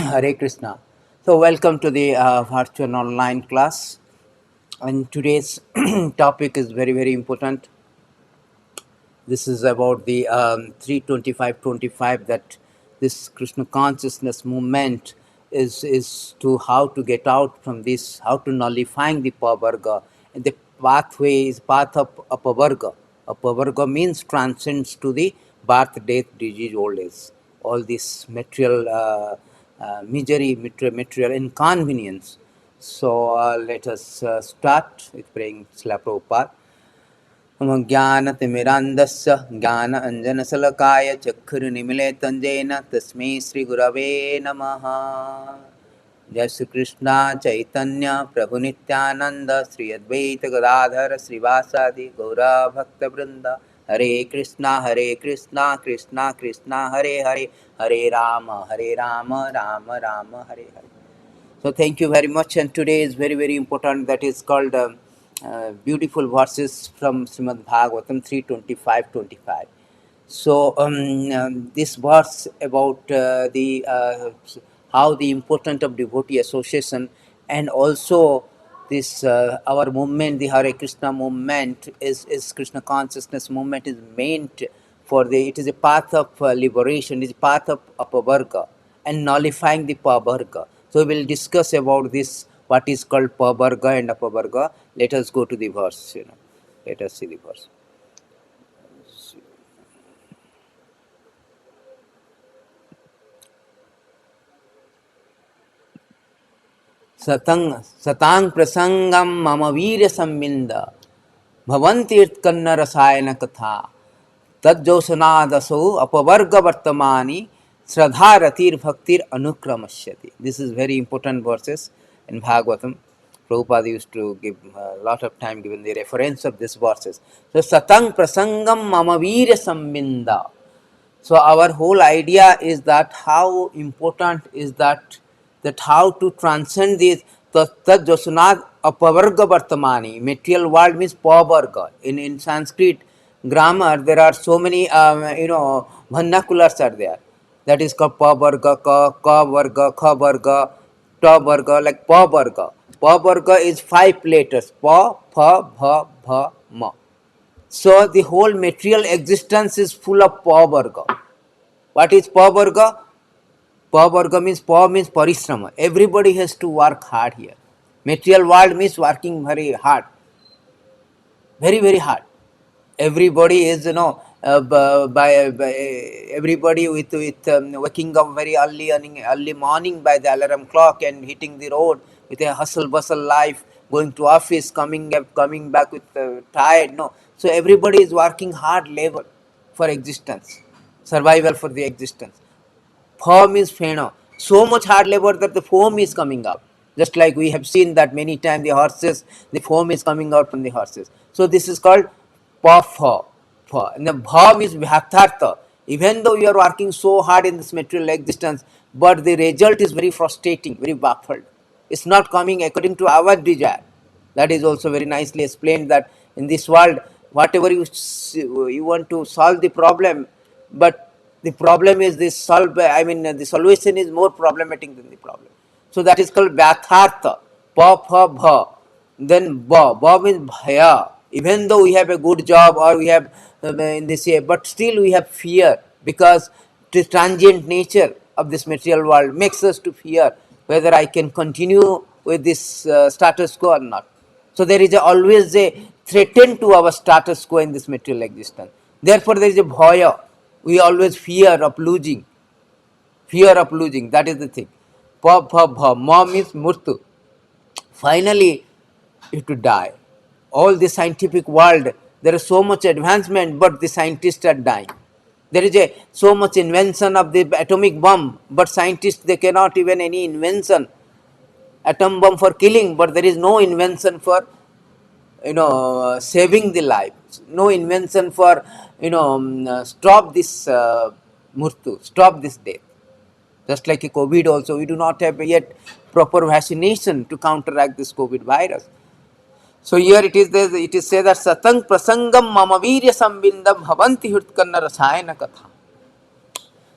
Hare Krishna. So, welcome to the virtual online class. And today's topic is very, very important. This is about the 32525, that this Krishna consciousness movement is to how to get out from this, how to nullifying the pavarga. And the pathway is path of apavarga. Apavarga means transcends to the birth, death, disease, old age. All this material misery, material inconvenience. So let us start with praying Srila Prabhupada. ज्ञानतिमिरान्धस्य ज्ञानाञ्जनशलाकाय चक्षुर्मिलितं तस्मै श्रीगुरवे नमः। जय श्री कृष्ण चैतन्य प्रभु नित्यानंद श्री अद्वैत गदाधर श्रीवासादि गौरा भक्तवृंद। हरे कृष्णा कृष्णा कृष्णा हरे हरे, हरे Ram Ram Ram Hare Hare. So thank you very much, and today is very, very important. That is called beautiful verses from Srimad Bhagavatam 3:25-25. So this verse about the how the importance of devotee association, and also this our movement, the Hare Krishna movement, is Krishna consciousness movement, is meant for the, it is a path of liberation, it is a path of apavarga and nullifying the pavarga. So we will discuss about this, what is called pavarga and apavarga. Let us go to the verse. Let us see the verse. सतांग प्रसंगम मम वीर संबिंद भवंतीर्थकन्न रसायन कथा तज्जोसनादसो अपवर्ग वर्तमानी श्रद्धा रतिर भक्तिर अनुक्रमश्यति. This is very important verses in Bhagavatam. Prabhupada used to give a lot of time given the reference of these verses. So satang prasangam mama veera sambinda. So our whole idea is that how important is that how to transcend this tat josunad apavarga vartamani. Material world means pavarga. In Sanskrit grammar there are so many vernaculars are there. That is called pavarga, ka varga, kha varga, ta varga, like pavarga. Pavarga is 5 letters: pa, pha, bha, bha, ma. So the whole material existence is full of pavarga. What is pavarga? Pavarga means parishrama. Everybody has to work hard here. Material world means working very hard, very, very hard. Everybody is, by everybody with waking up very early morning by the alarm clock and hitting the road with a hustle bustle life, going to office, coming back with tired. No, so everybody is working hard labor for existence, survival for the existence. Foam is fena. So much hard labor that the foam is coming up. Just like we have seen that many times the horses, the foam is coming out from the horses. So this is called pa. And the bha means vyathartha. Even though you are working so hard in this material existence, but the result is very frustrating, very baffled. It's not coming according to our desire. That is also very nicely explained, that in this world, whatever you want to solve the problem, but the problem is this the solution is more problematic than the problem. So that is called vyathartha. Pa, pha, bha. Then ba. Ba means bhaya. Even though we have a good job or we have in this year, but still we have fear, because the transient nature of this material world makes us to fear whether I can continue with this status quo or not. So there is always a threat to our status quo in this material existence. Therefore there is a bhaya. We always fear of losing. Fear of losing. That is the thing. Pa, pha, bha. Ma means murtu. Finally, you have to die. All the scientific world, there is so much advancement, but the scientists are dying. There is so much invention of the atomic bomb, but scientists, they cannot even any invention. Atom bomb for killing, but there is no invention for saving the life. No invention for stop this murtu, stop this death. Just like a COVID also, we do not have yet proper vaccination to counteract this COVID virus. So here it is said that satang prasangam mamavirya sambindam bhavanti hritkanna rasayana katha.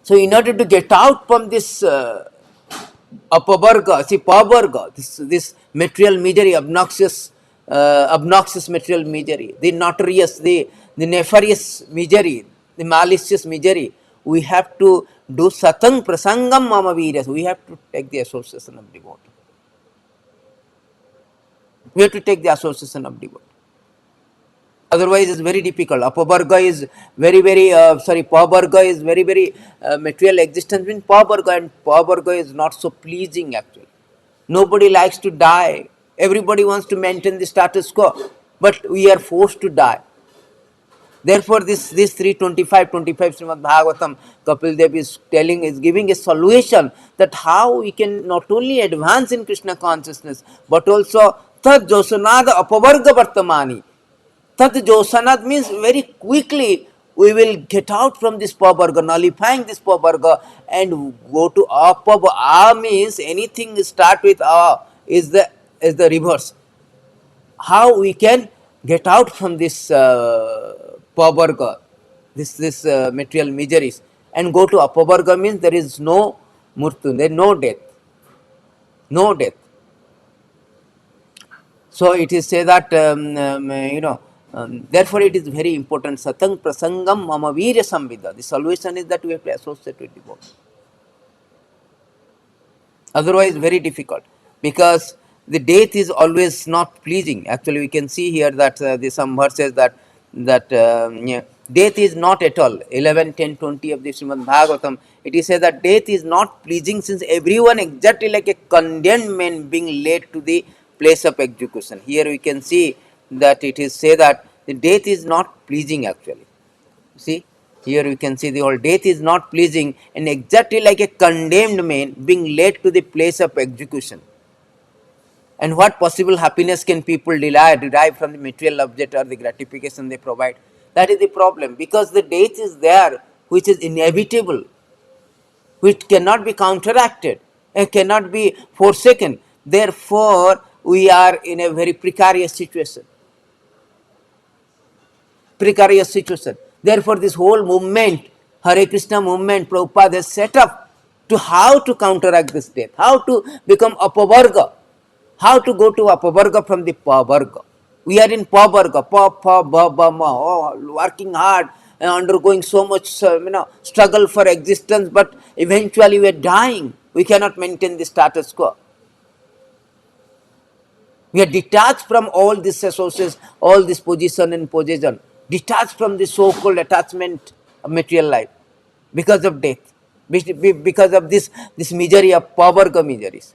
So in order to get out from this Apavarga, see pavarga, this material misery, obnoxious material misery, the notorious, the nefarious misery, the malicious misery. We have to do satang prasangam mama viryas. We have to take the association of devotee. We have to take the association of devotee. Otherwise, it's very difficult. Apavarga is pavarga is very material existence means pavarga, and pavarga is not so pleasing actually. Nobody likes to die. Everybody wants to maintain the status quo, but we are forced to die. Therefore, this 325 Srimad Bhagavatam, Kapil Dev is giving a solution that how we can not only advance in Krishna consciousness, but also Tad Josanada Apavarga Vartamani. Tat Josanad means very quickly we will get out from this pavarga, nullifying this pavarga, and go to apava. A means anything start with a is the reverse. How we can get out from this pavarga, this material miseries, and go to apavarga means there is no murtu, there is no death, no death. So it is say that therefore it is very important. Satang prasangam mama virya samvida. The solution is that we have to associate with devotee. Otherwise, very difficult because the death is always not pleasing. Actually, we can see here that some verses that death is not at all. 11, 10, 20 of the Srimad Bhagavatam. It is said that death is not pleasing since everyone exactly like a condemned man being led to the place of execution. Here we can see that it is say that the death is not pleasing actually. See, here we can see the whole death is not pleasing and exactly like a condemned man being led to the place of execution. And what possible happiness can people derive from the material object or the gratification they provide? That is the problem because the death is there which is inevitable, which cannot be counteracted and cannot be forsaken. Therefore, we are in a very precarious situation. Precarious situation. Therefore, this whole movement, Hare Krishna movement, Prabhupada has set up to how to counteract this death, how to become apavarga, how to go to apavarga from the pavarga. We are in pavarga, working hard, undergoing so much struggle for existence, but eventually we are dying. We cannot maintain the status quo. We are detached from all these associations, all this position and possession, detached from the so-called attachment of material life because of death, because of this misery of pavarga miseries.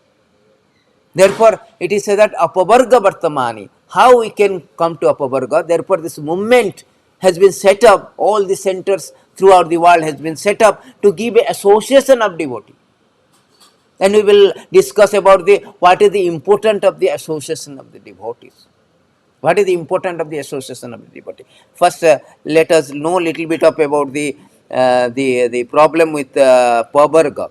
Therefore, it is said that apavarga vartamani, how we can come to apavarga. Therefore, this movement has been set up, all the centers throughout the world has been set up to give an association of devotee. And we will discuss about the what is the importance of the association of the devotees. What is the importance of the association of the devotee? First, let us know a little bit of about the problem with pavarga.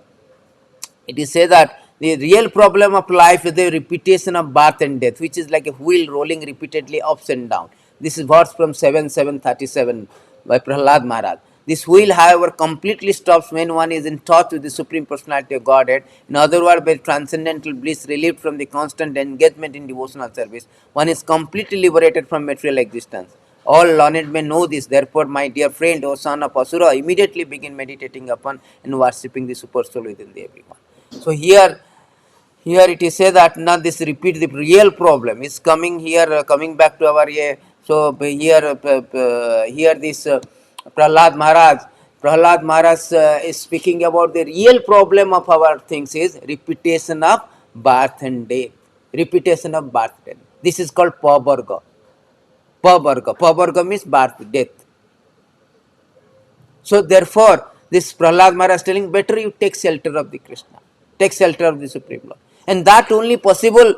It is said that the real problem of life is the repetition of birth and death, which is like a wheel rolling repeatedly ups and down. This is verse from 7:737 by Prahlad Maharaj. This wheel, however, completely stops when one is in touch with the Supreme Personality of Godhead. In other words, by transcendental bliss relieved from the constant engagement in devotional service, one is completely liberated from material existence. All learned men know this. Therefore, my dear friend, O son of Asura, immediately begin meditating upon and worshipping the Super Soul within the everyone. So here it is said that now this repeat the real problem is coming here, coming back to our so here this Prahlad Maharaj is speaking about the real problem of our things is repetition of birth and death. Repetition of birth and death. This is called pavarga. Pavarga means birth, death. So therefore, this Prahlad Maharaj is telling, better you take shelter of the Krishna, take shelter of the Supreme Lord. And that only possible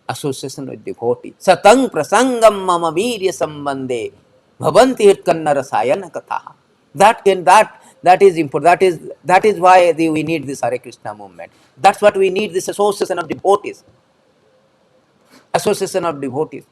association with devotee. Satang prasangam mama virya sambandhe bhavanti hitkanna rasayana katha. That is important. That is why we need this Hare Krishna movement. That's what we need, this association of devotees. Association of devotees.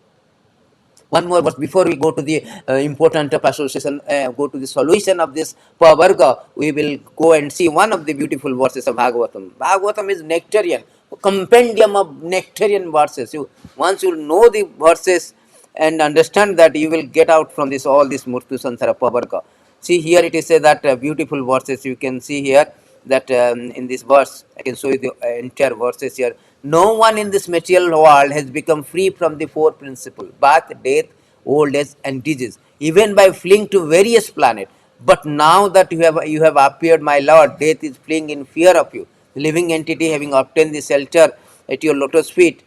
One more verse before we go to the important of association, go to the solution of this Pavarga. We will go and see one of the beautiful verses of Bhagavatam. Bhagavatam is nectarian, compendium of nectarian verses. Once you know the verses and understand that, you will get out from this all this Murtu Sansara Pavarga. See here it is said that beautiful verses you can see here, that in this verse I can show you the entire verses here. No one in this material world has become free from the four principles: birth, death, old age, and disease, even by fleeing to various planets. But now that you have appeared, my Lord, death is fleeing in fear of you. The living entity, having obtained the shelter at your lotus feet,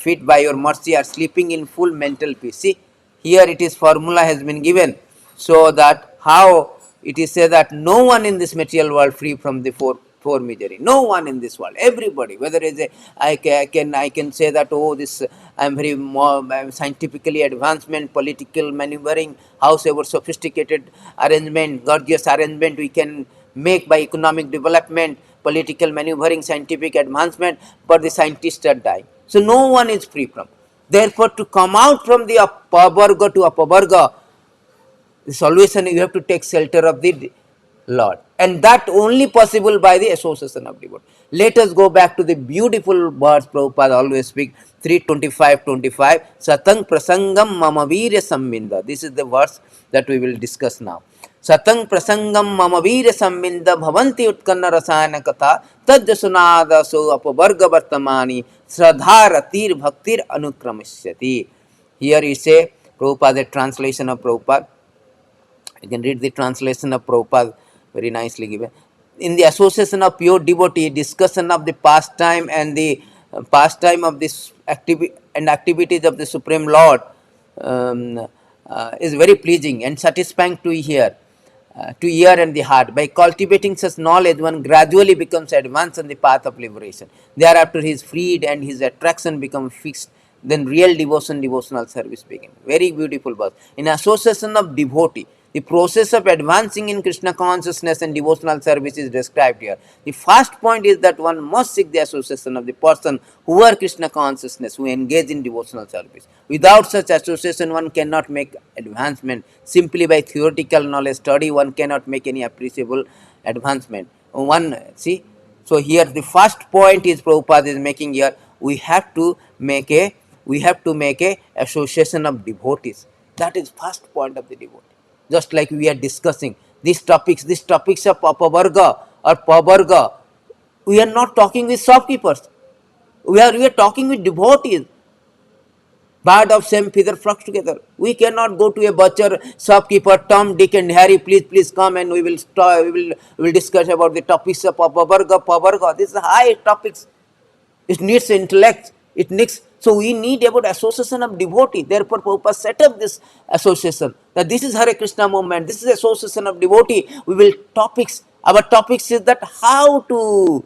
feet by your mercy, are sleeping in full mental peace. See, here it is formula has been given, so that how it is said that no one in this material world free from the four misery. No one in this world, everybody, whether it's a, I can say that, oh, this I'm very more scientifically advancement, political maneuvering, howsoever sophisticated arrangement, gorgeous arrangement we can make by economic development, political maneuvering, scientific advancement, but the scientists are dying. So no one is free from. Therefore, to come out from the Pavarga to Apavarga, the solution, you have to take shelter of the Lord, and that only possible by the association of devotee. Let us go back to the beautiful words Prabhupada always speak, 325:25. Satang prasangam mama virya samminda. This is the verse that we will discuss now. Satang prasangam mama virya samminda bhavanti utkanna rasayana katha tajjasunada so apavarga vartamani sradha ratir bhaktir anukramishyati. Here you say Prabhupada, the translation of Prabhupada. You can read the translation of Prabhupada, very nicely given. In the association of pure devotee, discussion of the pastime and the pastime of this activities of the Supreme Lord is very pleasing and satisfying to ear and the heart. By cultivating such knowledge, one gradually becomes advanced on the path of liberation. Thereafter, he is freed and his attraction becomes fixed. Then real devotional service begins. Very beautiful verse. In association of devotee, the process of advancing in Krishna consciousness and devotional service is described here. The first point is that one must seek the association of the person who are Krishna consciousness, who engage in devotional service. Without such association, one cannot make advancement. Simply by theoretical knowledge study, one cannot make any appreciable advancement. See, so here the first point is Prabhupada is making here. We have to make a association of devotees. That is first point of the devotee. Just like we are discussing these topics of Apavarga or Pavarga, we are not talking with shopkeepers. We are talking with devotees. Bird of same feather flocks together. We cannot go to a butcher, shopkeeper, Tom, Dick, and Harry. Please come and we will discuss about the topics of Pavarga. These are high topics. It needs intellect. It needs, so we need about association of devotee. Therefore, Prabhupada set up this association. That this is Hare Krishna movement. This is association of devotee. We will topics. Our topics is that how to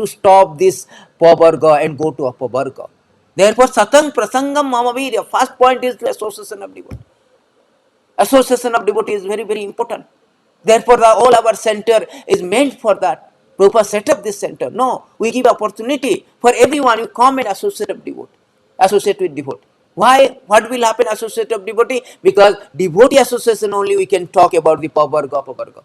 stop this Pavarga and go to Apavarga. Therefore, Satang Prasangam Mamavirya. First point is the association of devotee. Association of devotee is very, very important. Therefore, all our center is meant for that. Prabhupada set up this center. No, we give opportunity for everyone. You come and associate of devotee. Associate with devotee. Why? What will happen associate of devotee? Because devotee association only we can talk about the Pavarga.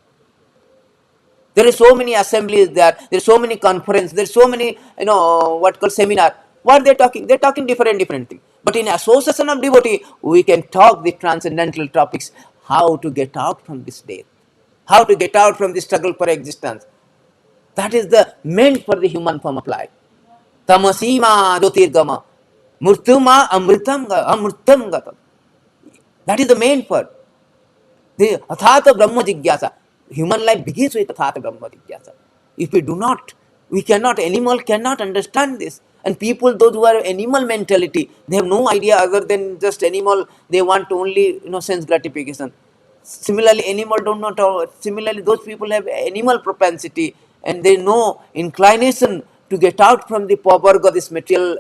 There is so many assemblies there is so many conferences, there is so many, what called seminar. What they talking? They're talking different things. But in association of devotee, we can talk the transcendental topics, how to get out from this death, how to get out from the struggle for existence. That is the meant for the human form of life. Tamasima jyotirgama, murtuma amritam gatam. That is the main for the athata brahma jigyasa. Human life begins with athata brahma jigyasa. If we do not, we cannot, animal cannot understand this. And people, those who are animal mentality, they have no idea other than just animal, they want only, sense gratification. Similarly, animal do not, similarly, those people have animal propensity and they know inclination to get out from the Pavarga, this material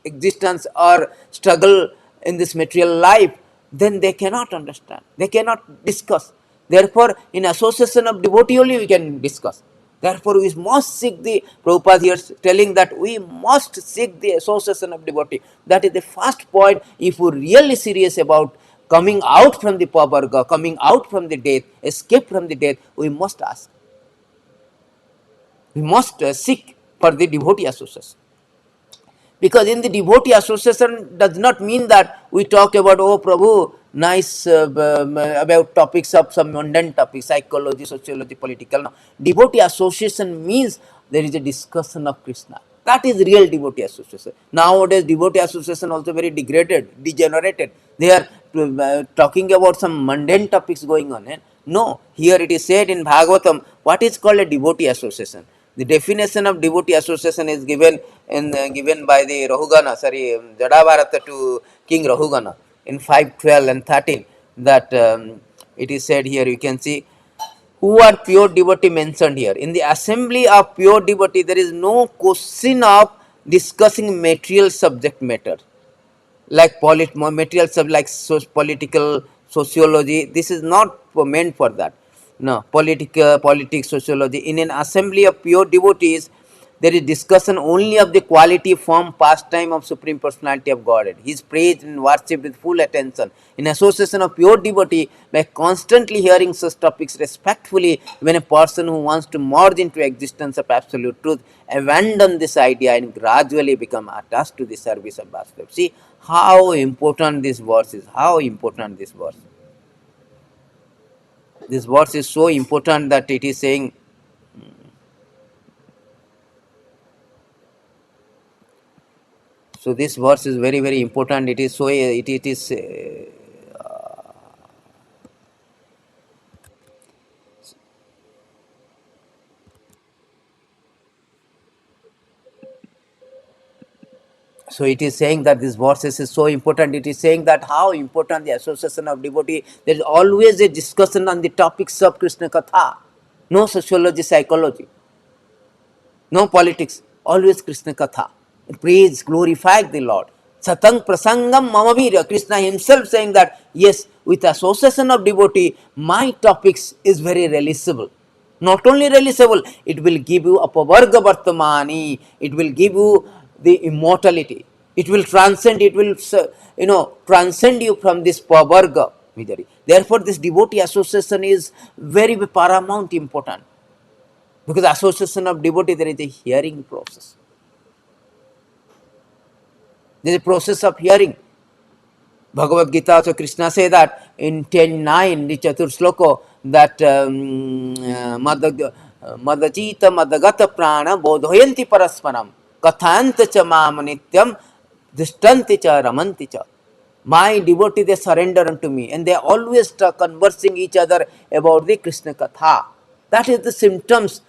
existence or struggle in this material life, then they cannot understand. They cannot discuss. Therefore, in association of devotee only we can discuss. Therefore, we must seek the, Prabhupada here telling that we must seek the association of devotee. That is the first point. If we are really serious about coming out from the pavarga, coming out from the death, escape from the death, we must ask. We must seek for the devotee association. Because in the devotee association does not mean that we talk about, oh Prabhu, nice about topics of some mundane topics, psychology, sociology, political. No. Devotee association means there is a discussion of Krishna. That is real devotee association. Nowadays, devotee association also very degraded, degenerated. They are talking about some mundane topics going on. Eh? No, here it is said in Bhagavatam, what is called a devotee association. The definition of devotee association is given given by the Rahugana, sorry, Jadabharata to King Rahugana in 5:12 and 13. That it is said here, you can see, who are pure devotee mentioned here. In the assembly of pure devotee, there is no question of discussing material subject matter like material subject like political sociology. This is not meant for that. No, politics, sociology. In an assembly of pure devotees, there is discussion only of the quality, form, pastime of Supreme Personality of Godhead. He is praised and worshipped with full attention. In association of pure devotee, by constantly hearing such topics respectfully, when a person who wants to merge into existence of absolute truth, abandon this idea and gradually become attached to the service of Vasudev. See how important this verse is. How important this verse. This verse is so important that it is saying, so this verse is very, very important. It is so, it is so it is saying that this verse is so important. It is saying that how important the association of devotee. There is always a discussion on the topics of Krishna Katha. No sociology, psychology, no politics. Always Krishna Katha. Praise, glorify the Lord. Satang prasangam mamavira. Krishna himself saying that, yes, with association of devotee, my topics is very realizable. Not only realizable, it will give you apavarga vartamani. It will give you the immortality. It will transcend, it will, transcend you from this pavarga. Therefore, this devotee association is very paramount important. Because association of devotee, there is a hearing process. There is a process of hearing. Bhagavad Gita, so Krishna say that in 10:9, the Chatur Sloko, that Madajita Madagata Prana Bodhoyanti Parasparam Kathanta cha mam nityam dishtanti cha ramanti cha. My devotee, they surrender unto me and they always conversing each other about the Krishna Katha. That is the symptoms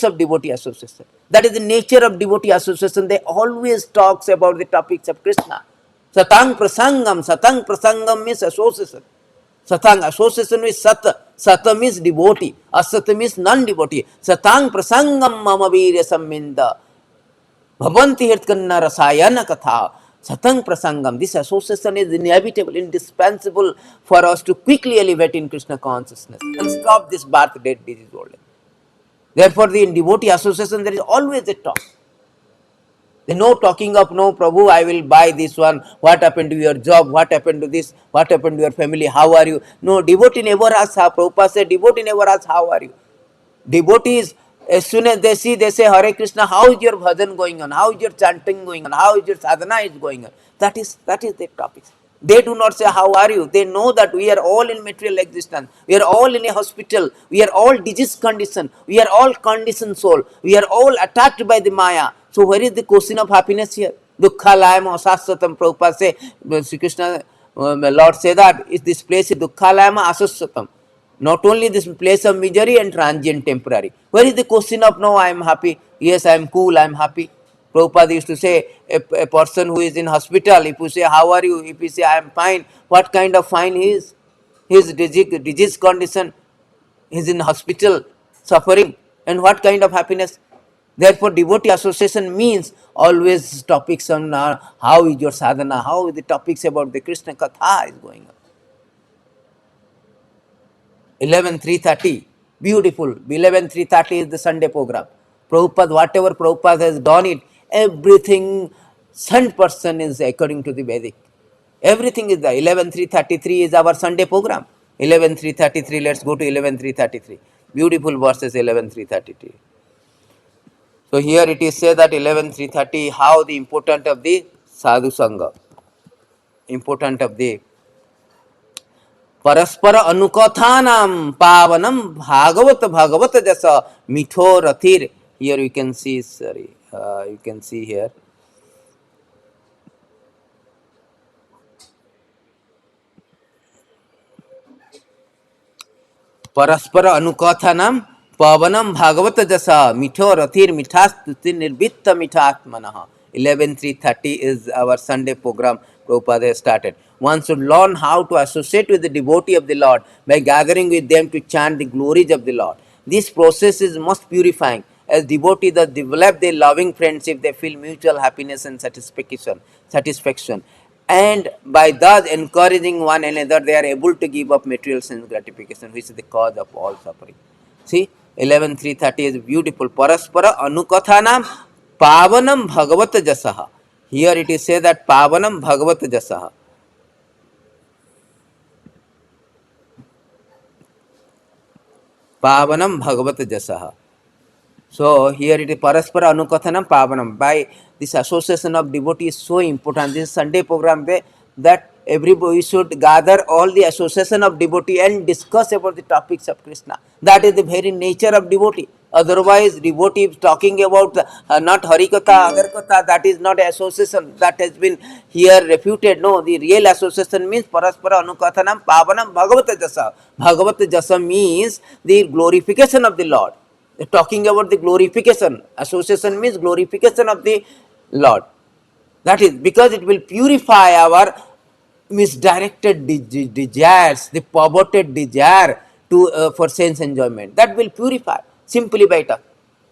of devotee association. That is the nature of devotee association. They always talks about the topics of Krishna. Satang prasangam means association. Satang, association with Sata. Sata means devotee. Asata means non-devotee. Satang prasangam mama virya samminda. Bhavanti hirtkanna rasayana katha. Satang prasangam. This association is inevitable, indispensable for us to quickly elevate in Krishna consciousness and stop this birth, death, disease, old age. Therefore, in devotee association, there is always a talk. There is no talking of, no, Prabhu, I will buy this one. What happened to your job? What happened to this? What happened to your family? How are you? No, devotee never asks how. Prabhupada said, devotee never asks, how are you? Devotees, as soon as they say, Hare Krishna, how is your bhajan going on? How is your chanting going on? How is your sadhana is going on? That is the topic. They do not say, how are you? They know that we are all in material existence. We are all in a hospital. We are all disease condition. We are all conditioned soul. We are all attacked by the Maya. So where is the question of happiness here? Dukkha layama asasyatam. Prabhupada say, Sri Krishna, Lord say that, is this place is dukkha layama asasyatam. Not only this place of misery and transient temporary. Where is the question of, no, I am happy. Yes, I am cool, I am happy. Prabhupada used to say, a person who is in hospital, if you say, how are you? If you say, I am fine, what kind of fine he is? His disease condition, he is in hospital, suffering. And what kind of happiness? Therefore, devotee association means always topics on how is your sadhana, how is the topics about the Krishna Katha is going on. 11:330. Beautiful. 11:3:30 is the Sunday program. Prabhupada, whatever Prabhupada has done it, everything 100% is according to the Vedic. Everything is there. 11:3:33 is our Sunday program. 11:3:33. Let's go to 11:3:33. Beautiful verses 11:3:33. So here it is said that 11:3:30 how the important of the sadhu sangha, important of the परस्पर अनुकथानाम पावनम भागवत भागवत जैसा मिठो रथिर. Here you can see, sorry, you can see here. परस्पर अनुकथनम पवनम भागवत जसा मिठो रथिर मिठा स्तुति निर्वित्त मिठात्मनः. 11:3:30 is our Sunday program. Prabhupada has started. One should learn how to associate with the devotee of the Lord by gathering with them to chant the glories of the Lord. This process is most purifying. As devotees that develop their loving friendship, they feel mutual happiness and satisfaction. And by thus encouraging one another, they are able to give up material sense gratification, which is the cause of all suffering. See, 11:3:30 is beautiful. Paraspara anukathanam pavanam bhagavat jasaha. Here it is said that pavanam bhagavat jasaha. Pavanam bhagavat jasaha. So here it is Paraspara Anukathanam Pavanam. By this association of devotees is so important. This Sunday program that everybody should gather all the association of devotee and discuss about the topics of Krishna. That is the very nature of devotee. Otherwise, devotee talking about not Harikatha, other Katha, that is not association. That has been here refuted. No, the real association means Paraspara Anukathanam Pavanam Bhagavata Jasa. Bhagavata Jasa means the glorification of the Lord. Talking about the glorification. Association means glorification of the Lord. That is because it will purify our misdirected desires, the perverted desire to for sense enjoyment. That will purify simply by talk,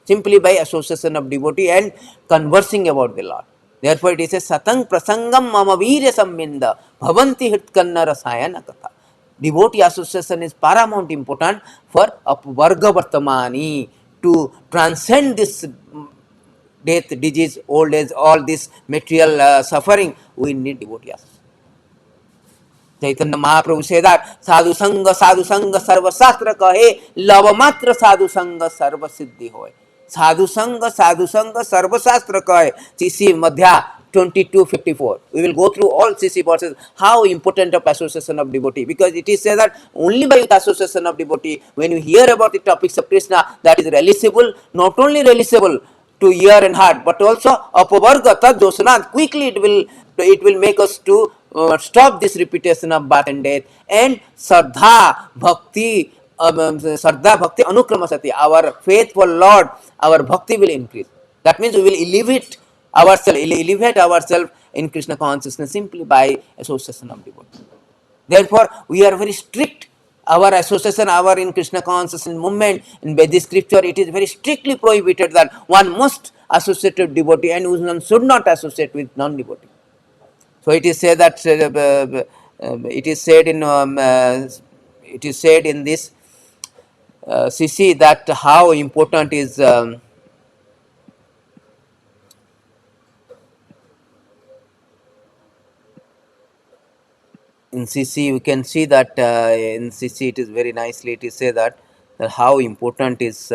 simply by association of devotee and conversing about the Lord. Therefore, it is a satang prasangam mama virya samminda bhavanti hitkanna rasayana katha. Devotee association is paramount important for Varga Vartamani to transcend this death, disease, old age, all this material suffering. We need devotee association. Chaitanya Mahaprabhu से साधु संग सर्वशास्त्र कहे love मात्र साधु संग सर्व सिद्धि होय. साधु संग सर्वशास्त्र कहे. CC Madhya 22:54. We will go through all CC verses. How important of association of devotee, because it is said that only by association of devotee, when you hear about the topics of Krishna, that is realizable, not only realizable to ear and heart, but also apavarga tad dosana. Quickly it will make us to stop this repetition of birth and death, and Shraddha Bhakti Anukramasati, our faith for Lord, our bhakti will increase. That means we will elevate ourselves in Krishna consciousness simply by association of devotee. Therefore, we are very strict. Our association, our in Krishna consciousness movement, in Vedic scripture, it is very strictly prohibited that one must associate with devotee and one should not associate with non-devotee. So it is said that it is said in this CC that how important is in CC we can see that in CC it is very nicely it is said that how important is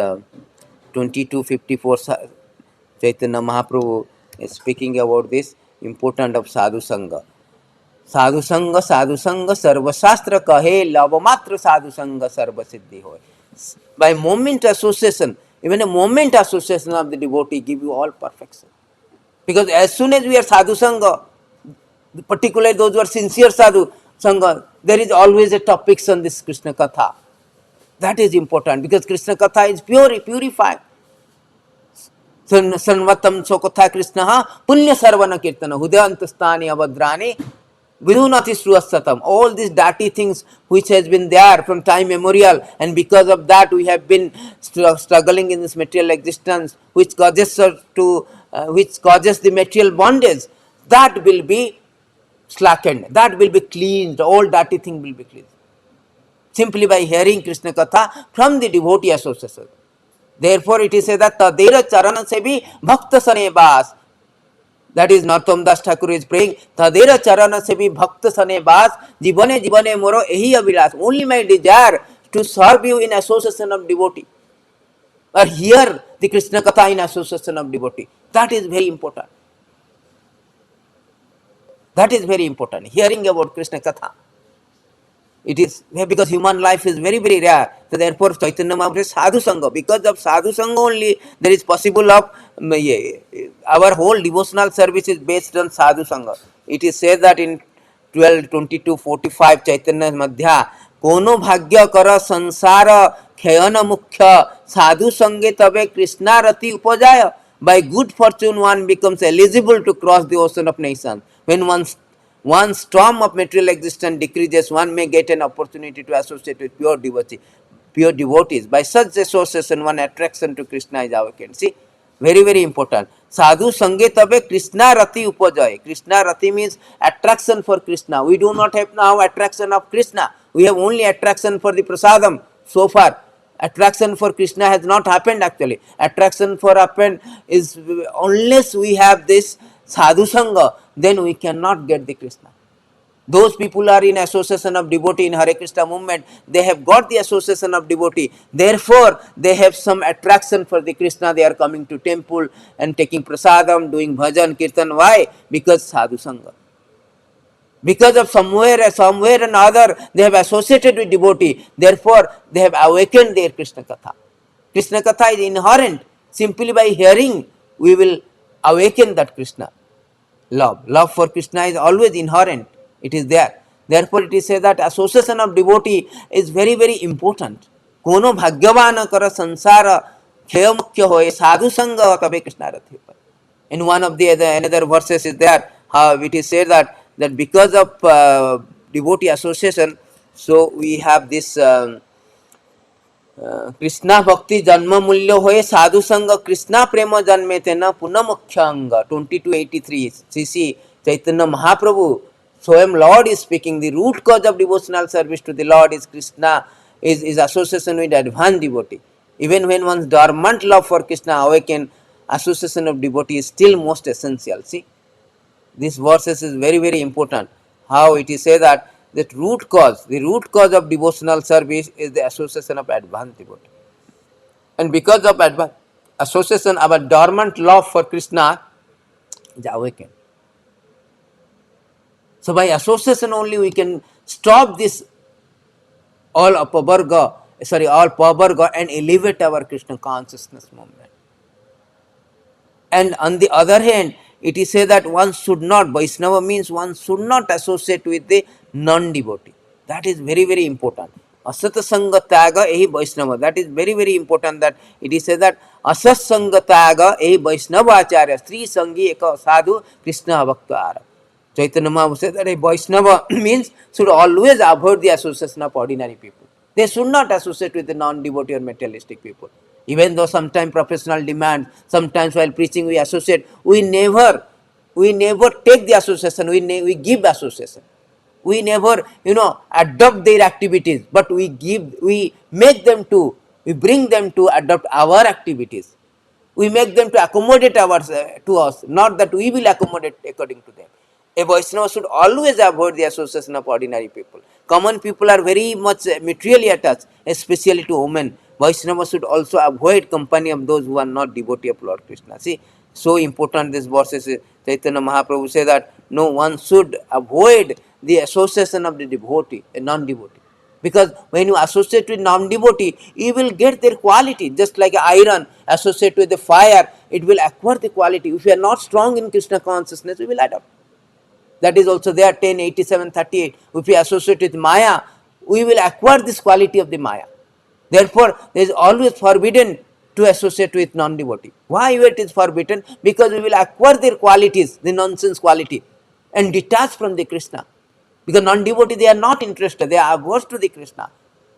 22:54 Chaitanya Mahaprabhu is speaking about this important of sadhu sangha. साधु संग सर्वशास्त्र कहे love मात्र साधु संग सर्व सिद्धि होय. By moment association, even a moment association of the devotee give you all perfection. Because as soon as we are sadhu sangha, particularly those who are sincere sadhu sangha, there is always a topics on this Krishna Katha. That is important because Krishna Katha is purified. Sanvatam Sokatha Krishna Punya Sarvana Kirtana Hudayantastani Avadrani Vidunati Sruasatam. All these dirty things which has been there from time memorial, and because of that we have been struggling in this material existence, which causes the material bondage, that will be slackened, that will be cleansed, all dirty thing will be cleansed. simply by hearing Krishna Katha from the devotee association. Therefore, it is said that Tadera Charana Sebi Bhakta Sane Bas. That is Narottam Das Thakur is praying, Tadera Charana Sebi Bhakta Sane Bas, Jibane Jibane Moro Ehi Avilas. Only my desire to serve you in association of devotee, or hear the Krishna Katha in association of devotee. That is very important. That is very important. Hearing about Krishna Katha. It is because human life is very, very rare. So therefore, Chaitanya Mahaprabhu says Sadhu Sangha. Because of Sadhu Sangha only, there is possible of our whole devotional service is based on Sadhu Sangha. It is said that in 12:22:45 Chaitanya Madhya, कोनो भाग्य कर संसार खेयन मुख्य साधु संगे तबे कृष्णा रति उपजाय. By good fortune one becomes eligible to cross the ocean of nations. When one storm of material existence decreases, one may get an opportunity to associate with pure devotees. By such association, one attraction to Krishna is awakened. See, very, very important. Sadhu sange tabe Krishna rati upajay. Krishna rati means attraction for Krishna. We do not have now attraction of Krishna. We have only attraction for the prasadam so far. Attraction for Krishna has not happened actually. Attraction for happened is unless we have this sadhu sangha, then we cannot get the Krishna. Those people are in association of devotee in Hare Krishna movement. They have got the association of devotee. Therefore, they have some attraction for the Krishna. They are coming to temple and taking prasadam, doing bhajan, kirtan. Why? Because sadhu sangha. Because of somewhere and other, they have associated with devotee. Therefore, they have awakened their Krishna Katha. Krishna Katha is inherent. Simply by hearing, we will awaken that Krishna. Love for Krishna is always inherent. It is there. Therefore, it is said that association of devotee is very, very important. Kono bhagyavan kara sansara kheya mukhya hoye sadhu sangha kabe Krishna rathi. In one of the another verses is there, how it is said that because of devotee association, so we have this Krishna भक्ति जन्म मूल्य होए साधु संग कृष्णा प्रेम जन्मे तेना पुनः मुख्य अंग 2283 श्री चैतन्य महाप्रभु स्वयं Lord is speaking the root cause of devotional service to the Lord is Krishna is association with advanced devotee. Even when one's dormant love for Krishna awaken, association of devotee is still most essential. See, this verses is very, very important. How it is said that the root cause of devotional service is the association of advanced devotee. And because of association, our dormant love for Krishna is awakened. So by association only we can stop this all pavarga and elevate our Krishna consciousness movement. And on the other hand, it is said that one should not, Vaishnava means one should not associate with the non-devotee. That is very, very important. Asat sanga tyaga ehi Vaishnava. That is very, very important that it is said that asat sanga tyaga ehi Vaishnava acharya. Sri sangi eka sadhu Krishna bhaktara. Chaitanya Mahaprabhu said that a Vaishnava means should always avoid the association of ordinary people. They should not associate with the non-devotee or materialistic people. Even though sometimes professional demand, sometimes while preaching we associate, we never take the association, we give association. We never, adopt their activities, but we bring them to adopt our activities. We make them to accommodate to us, not that we will accommodate according to them. A Vaishnava should always avoid the association of ordinary people. Common people are very much materially attached, especially to women. Vaishnava should also avoid company of those who are not devotee of Lord Krishna. See, so important this verse is. Chaitanya Mahaprabhu says that no one should avoid the association of the devotee, a non-devotee. Because when you associate with non-devotee, you will get their quality. Just like iron associate with the fire, it will acquire the quality. If you are not strong in Krishna consciousness, you will adopt. That is also there, 10:87:38. If we associate with Maya, we will acquire this quality of the Maya. Therefore, there is always forbidden to associate with non-devotee. Why it is forbidden? Because we will acquire their qualities, the nonsense quality, and detach from the Krishna. Because non-devotee, they are not interested, they are averse to the Krishna.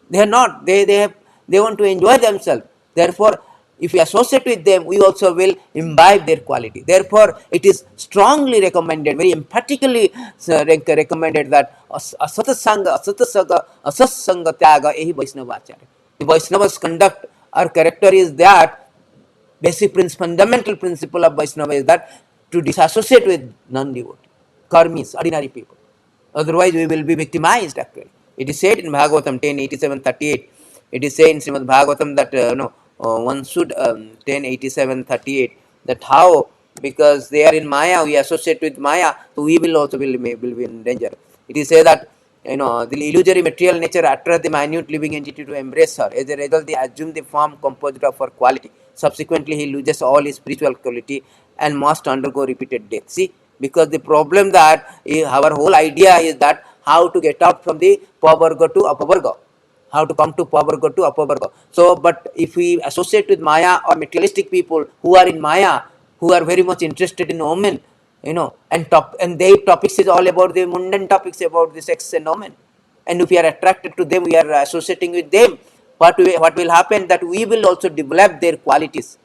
They are not, they want to enjoy themselves. Therefore, If we associate with them, we also will imbibe their quality. Therefore, it is strongly recommended, very emphatically recommended that asatsanga tyaga ehi Vaishnava acharya. The Vaishnava's conduct or character is that basic fundamental principle of Vaishnava is that to disassociate with non-devotee, karmis, ordinary people. Otherwise, we will be victimized actually. It is said in Bhagavatam 10:87-38. It is said in Srimad Bhagavatam that one should 10:87-38 that how because they are in Maya, we associate with Maya, so we will also will be in danger. It is said that the illusory material nature attracts the minute living entity to embrace her. As a result, they assume the form composite of her quality. Subsequently, he loses all his spiritual quality and must undergo repeated death. See, because the problem that our whole idea is that how to get out from the pavarga to apavarga, how to come to pavarga to apavarga. So, but if we associate with Maya or materialistic people who are in Maya, who are very much interested in women, and their topics is all about the mundane topics about the sex and women, and if we are attracted to them, we are associating with them. What will happen that we will also develop their qualities,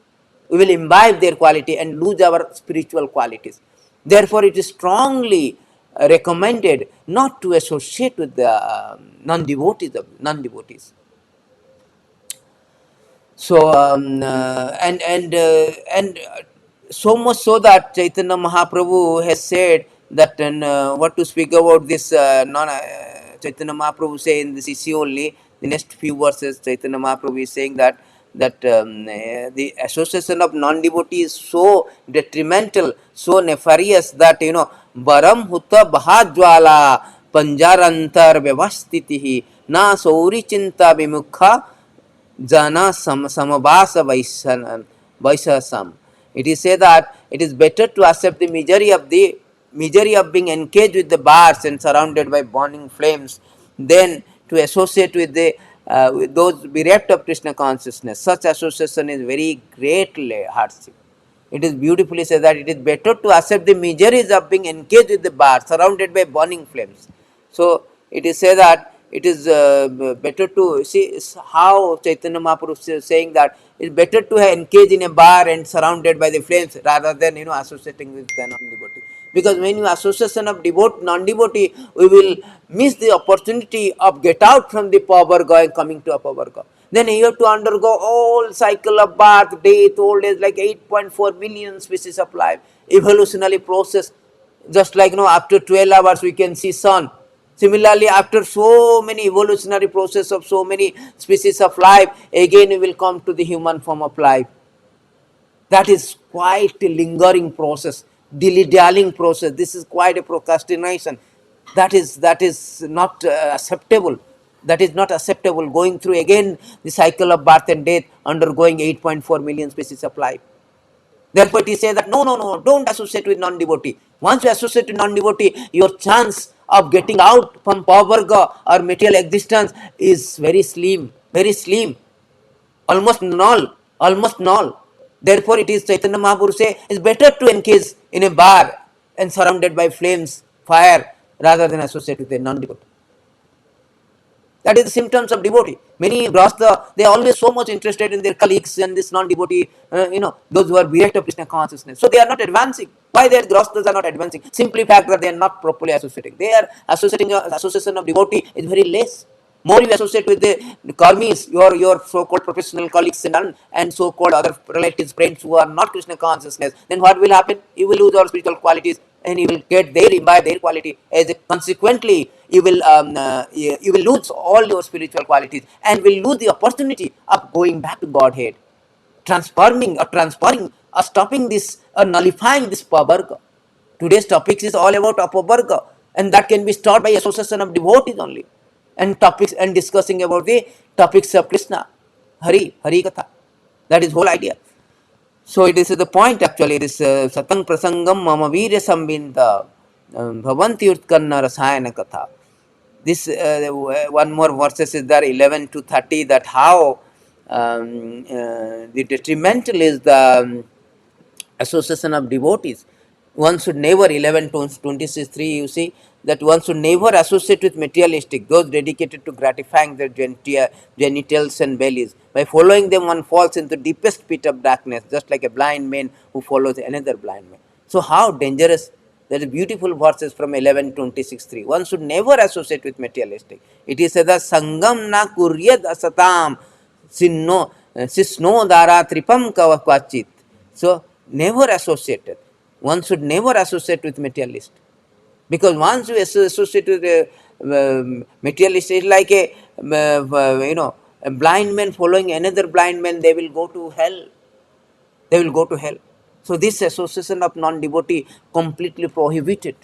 we will imbibe their quality and lose our spiritual qualities. Therefore, it is strongly recommended not to associate with the non-devotees. So and so much so that Chaitanya Mahaprabhu has said that what to speak about this non Chaitanya Mahaprabhu say in this issue only the next few verses Chaitanya Mahaprabhu is saying that the association of non-devotee is so detrimental, so nefarious that Baram Huta Bahajwala Panjarantar Vyavastitihi Na Sauri Chinta Vimukha Jana Samabasa Vaisasam. It is said that it is better to accept the misery of being engaged with the bars and surrounded by burning flames than to associate with with those bereft of Krishna consciousness. Such association is very great hardship. It is beautifully said that it is better to accept the miseries of being engaged with the bar, surrounded by burning flames. So it is said that it is better to see how Chaitanya Mahaprabhu is saying that it is better to engage in a bar and surrounded by the flames rather than associating with the non-devotee. Because when you association of non-devotee, we will miss the opportunity of get out from the pavarga and coming to a pavarga. Then you have to undergo all cycle of birth, death, old age, like 8.4 million species of life, evolutionary process. Just like after 12 hours we can see sun. Similarly, after so many evolutionary process of so many species of life, again we will come to the human form of life. That is quite a lingering process, dilly-dallying process. This is quite a procrastination. That is not acceptable. That is not acceptable. Going through again the cycle of birth and death, undergoing 8.4 million species of life. Therefore, it is said that no, don't associate with non-devotee. Once you associate with non-devotee, your chance of getting out from pavarga or material existence is very slim, almost null, almost null. Therefore, it is Chaitanya Mahaprabhu say, it's better to engage in a bar and surrounded by flames, fire, rather than associate with a non-devotee. That is the symptoms of devotee. Many grahastha, they are always so much interested in their colleagues and this non-devotee, those who are bereft of Krishna consciousness. So they are not advancing. Why their grahasthas are not advancing? Simply fact that they are not properly associating. They are associating, association of devotee is very less. More you associate with the karmis, your so-called professional colleagues and so-called other relatives, friends who are not Krishna consciousness, then what will happen? You will lose all spiritual qualities and you will get imbibe their quality. As consequently, you will lose all your spiritual qualities and will lose the opportunity of going back to Godhead, transferring or stopping this or nullifying this pavarga. Today's topics is all about apavarga, and that can be stopped by association of devotees only, and topics and discussing about the topics of Krishna, Hari Katha. That is whole idea. So it is the point actually. It is Satang Prasangam Mama Virya Sambinda Bhavanti Utkanna Rasayana Katha. This one more verses is there 11 to 30 that how the detrimental is the association of devotees. One should never 11 to 26 3 you see that one should never associate with materialistic, those dedicated to gratifying their genitals and bellies. By following them, one falls into deepest pit of darkness, just like a blind man who follows another blind man. So how dangerous. There is beautiful verses from 11:26:3. One should never associate with materialistic. It is said that Sangam na kuryad asatam sinno sisno dara tripam kavachit. So never associated. One should never associate with materialist. Because once you associate with a materialist, it's like a blind man following another blind man, they will go to hell. They will go to hell. So this association of non-devotee completely prohibited.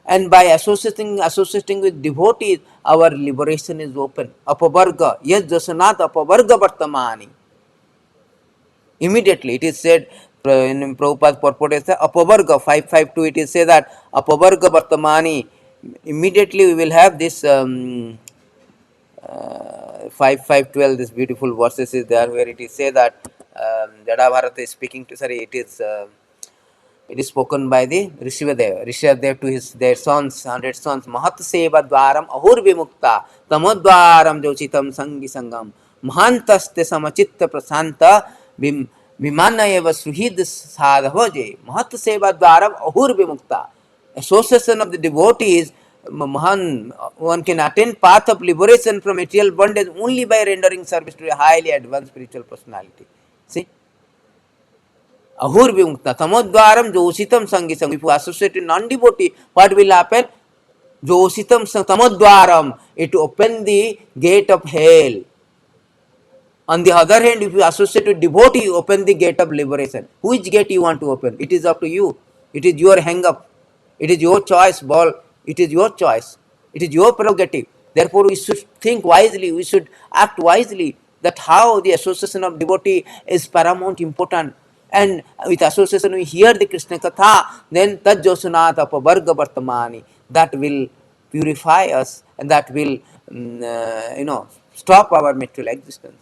And by associating with devotees, our liberation is open. Apavarga, yes, Jasanat Apavarga Vartamani. Immediately it is said in Prabhupada's purport, Apavarga 552, it is said that Apavarga Vartamani. Immediately we will have this 5:12, this beautiful verses is there where it is said that Jada Bharata is speaking to, sorry, it is spoken by the Rishivadev. Rishivadev to his their sons, 100 sons. Mahat seva dwaram ahur vimukta tamodwaram jochitam sangi sangam mahantaste samachitta prasanta vimana eva suhid sadhavaje. Mahat seva dwaram ahur vimukta. Association of the devotees, Mahan, one can attain path of liberation from material bondage only by rendering service to a highly advanced spiritual personality. See? Ahur vimukta tamodwaram jositam sangi sang. If you associate with non-devotee, what will happen? Jositam tamodwaram, it open the gate of hell. On the other hand, if you associate with devotee, you open the gate of liberation. Which gate you want to open? It is up to you. It is your hang up. It is your choice, ball. It is your choice. It is your prerogative. Therefore, we should think wisely. We should act wisely. That how the association of devotee is paramount important. And with association, we hear the Krishna Katha, then Tad Josunatha Pavarga Vartamani. That will purify us and that will, stop our material existence.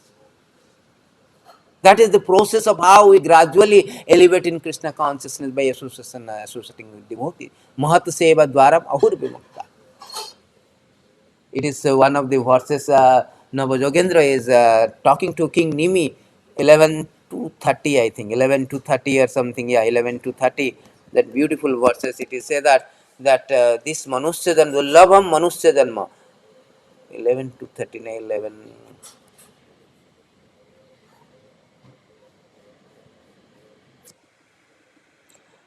That is the process of how we gradually elevate in Krishna consciousness by associating with devotees. Mahat seva dwaram ahur vimukta. It is one of the verses Navajogendra is talking to King Nimi, 11 to 30, I think, 11 to 30 or something, yeah, 11 to 30. That beautiful verses, it is said that this Manusya Janma, Labham Manusya Janma, 11 to 39, 11.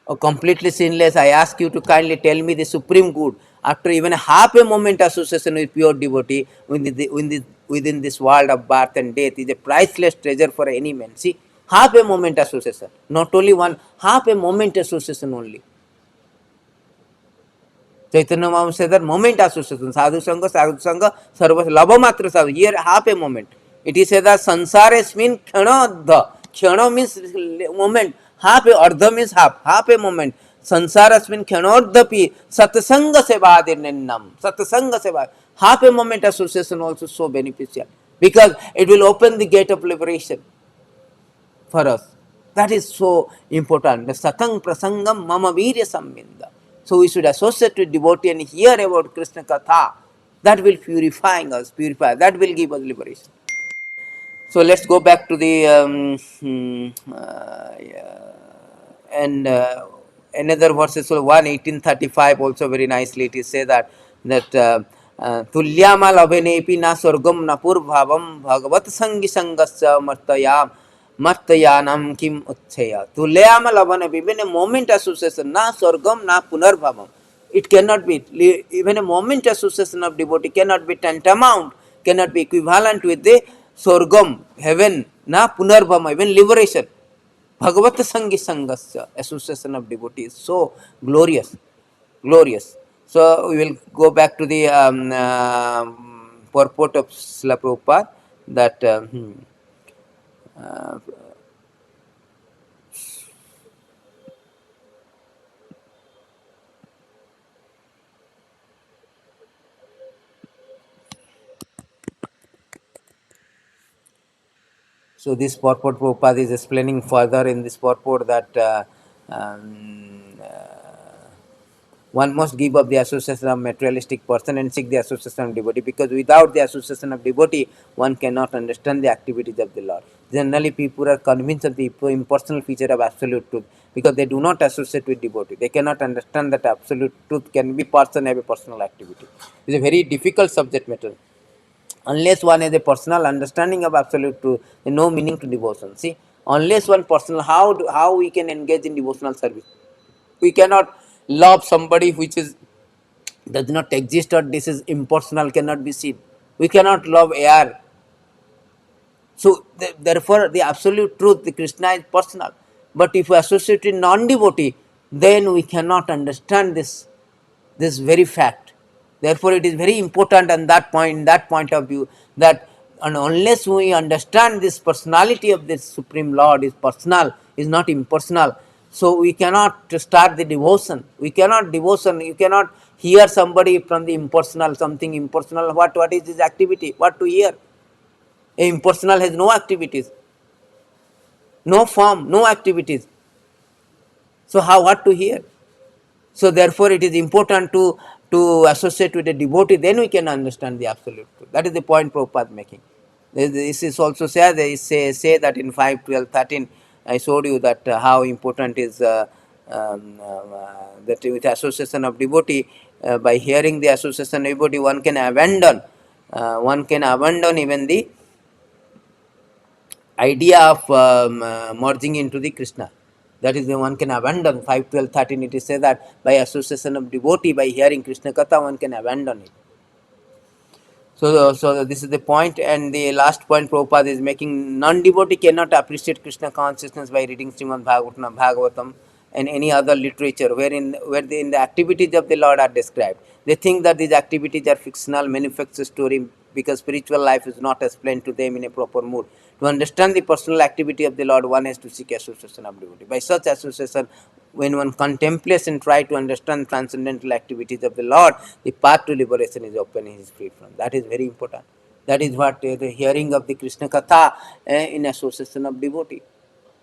Oh, completely sinless, I ask you to kindly tell me the supreme good. After even half a moment association with pure devotee within this world of birth and death is a priceless treasure for any man. See, half a moment association, not only one, half a moment association only. Chaitanya Mahaprabhu said that moment association, sadhu sangha, sarva labha matra sadhu. Here half a moment. It is said that sansares means kshana. Kshana means moment. Half a ardha means half a moment. Sansaras means kshanaardhapi satsanga sevadinennam. Satsanga seva. Half a moment association also so beneficial because it will open the gate of liberation for us. That is so important. The Satang Prasangam Mama Virya Sambinda. So we should associate with devotee and hear about Krishna Katha. That will purify. That will give us liberation. So let's go back to the yeah. And another verses, so 1:1835 also very nicely it is said that तुल्यामा लभेनेपि न स्वर्गम न पूर्वभावम भगवत संगी संगस्य मर्तयानम किम उत्थेय तुल्यामा लभने even a moment association na swargam na punarbhavam, it cannot be, even a moment association of devotee cannot be tantamount, cannot be equivalent with the swargam, heaven, na punarbhama, even liberation. Bhagavat Sangi Sangasya, association of devotees, so glorious, glorious. So we will go back to the purport of Srila Prabhupada that so this purport Prabhupada is explaining further in this purport that One must give up the association of materialistic person and seek the association of devotee, because without the association of devotee, one cannot understand the activities of the Lord. Generally, people are convinced of the impersonal feature of absolute truth because they do not associate with devotee. They cannot understand that absolute truth can be person, have a personal activity. It's a very difficult subject matter. Unless one has a personal understanding of absolute truth, there's no meaning to devotion. See, unless one personal, how we can engage in devotional service? We cannot love somebody which is does not exist, or this is impersonal, cannot be seen. We cannot love air. So therefore, the absolute truth, the Krishna is personal. But if we associate with non-devotee, then we cannot understand this very fact. Therefore, it is very important on that point of view, that and unless we understand this personality of this Supreme Lord is personal, is not impersonal, so we cannot start the devotion. We cannot devotion. You cannot hear somebody from the impersonal, something impersonal. What is his activity? What to hear? A impersonal has no activities, no form, no activities. So how what to hear? So therefore, it is important to associate with a devotee. Then we can understand the absolute truth. That is the point Prabhupada making. This is also said. They say that in 5, 12, 13, I showed you that how important is that with association of devotee. By hearing the association of devotee, one can abandon. One can abandon even the idea of merging into the Krishna. That is the one can abandon. 5, 12, 13, it is said that by association of devotee, by hearing Krishna Katha, one can abandon it. So this is the point, and the last point Prabhupada is making: non-devotee cannot appreciate Krishna consciousness by reading Srimad Bhagavatam and any other literature where in the activities of the Lord are described. They think that these activities are fictional, manufactured story, because spiritual life is not explained to them in a proper mood. To understand the personal activity of the Lord, one has to seek association of devotee. By such association, when one contemplates and tries to understand transcendental activities of the Lord, the path to liberation is open and he is free from. That is very important. That is what the hearing of the Krishna Katha in association of devotee.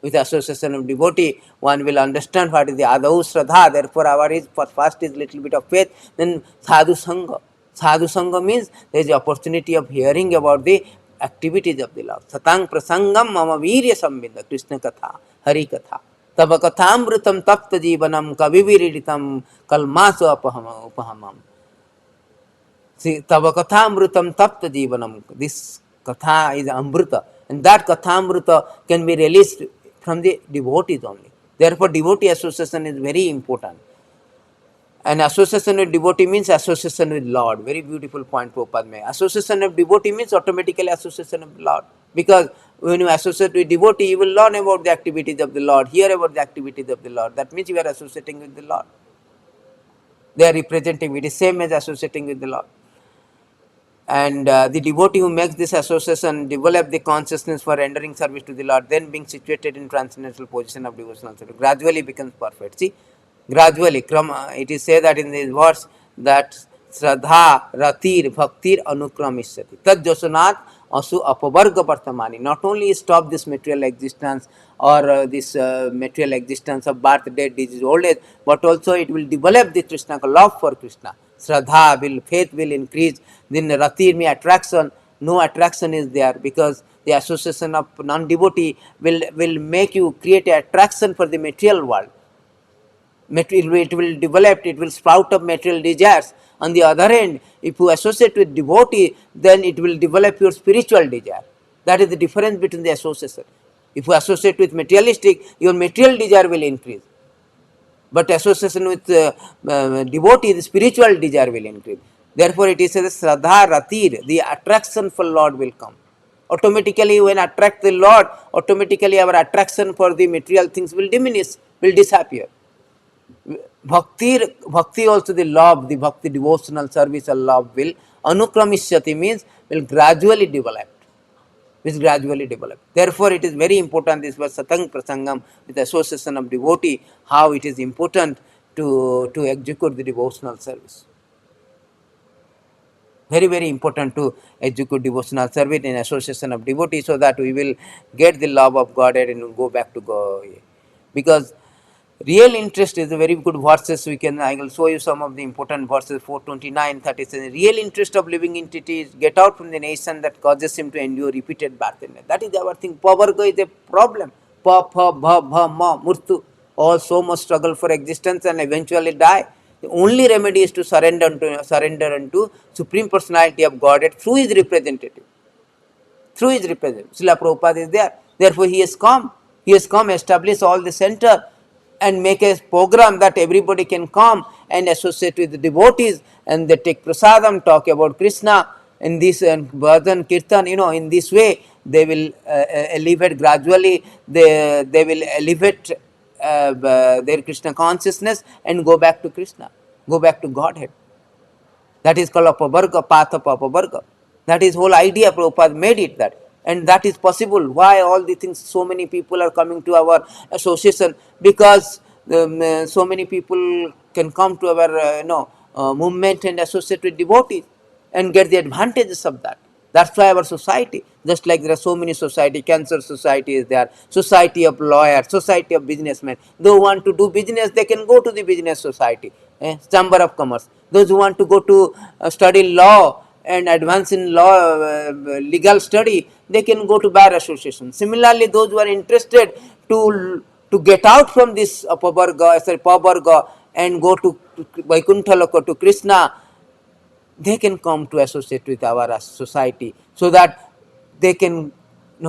With association of devotee, one will understand what is the Adau Shraddha. Therefore, our is first is little bit of faith, then Sadhu Sangha. Sadhu Sangha means there is the opportunity of hearing about the activities of the Lord. Satang prasangam mama virya sambindha, Krishna Katha, Hari Katha. तब कथामृतम तप्त जीवनम कविविरीडितम कलमासु उपहमम. See, tava kathamrutam tapta jivanam. This katha is amrita, and that kathamrita can be released from the devotees only. Therefore, devotee association is very important. And association with devotee means association with Lord. Very beautiful point Prabhupada made. Association of devotee means automatically association of Lord. Because when you associate with devotee, you will learn about the activities of the Lord, hear about the activities of the Lord. That means you are associating with the Lord. They are representing. It is same as associating with the Lord. And the devotee who makes this association develop the consciousness for rendering service to the Lord, then being situated in transcendental position of devotional service, gradually becomes perfect. See, gradually, it is said that in this verse that Shraddha, Ratir, Bhaktir, Anukramishyati. Tad Josanat Asu Apavarga Vartamani. Not only stop this material existence or this material existence of birth, death, disease, old age, but also it will develop the Krishna, love for Krishna. Shraddha will, faith will increase. Then Ratir means attraction. No attraction is there because the association of non-devotee will make you create an attraction for the material world. It will develop, it will sprout up material desires. On the other hand, if you associate with devotee, then it will develop your spiritual desire. That is the difference between the association. If you associate with materialistic, your material desire will increase. But association with devotee, the spiritual desire will increase. Therefore, it is said, Shraddha Ratir, the attraction for Lord will come. Automatically, when attract the Lord, automatically our attraction for the material things will diminish, will disappear. Bhakti also the love, the bhakti devotional service or love will anukramishyati means will gradually develop. Therefore, it is very important this was Satang Prasangam with the association of devotee, how it is important to execute the devotional service. Very, very important to execute devotional service in association of devotee so that we will get the love of God and go back to God. Because Real interest is a very good verses. I will show you some of the important verses 429, 37. Real interest of living entity is get out from the nation that causes him to endure repeated birth and death. That is our thing. Pavarga is a problem. Pa, pa, bha, bha, ma, murtu. All so much struggle for existence and eventually die. The only remedy is to surrender unto Supreme Personality of Godhead through his representative. Through his representative. Srila Prabhupada is there. Therefore, he has come. He has come, establish all the center and make a program that everybody can come and associate with the devotees, and they take prasadam, talk about Krishna in this and bhajan kirtan. In this way they will elevate gradually. They will elevate their Krishna consciousness and go back to Krishna, go back to Godhead. That is called apavarga, path of apavarga. That is whole idea. Prabhupada made it that. And that is possible. Why all the things, so many people are coming to our association? Because so many people can come to our movement and associate with devotees and get the advantages of that. That's why our society, just like there are so many society, cancer society is there, society of lawyers, society of businessmen. Those who want to do business, they can go to the business society, chamber of commerce. Those who want to go to study law and advance in law, legal study, they can go to bar association. Similarly, those who are interested to get out from this pavarga and go to Vaikuntha Loka, to Krishna, they can come to associate with our society so that they can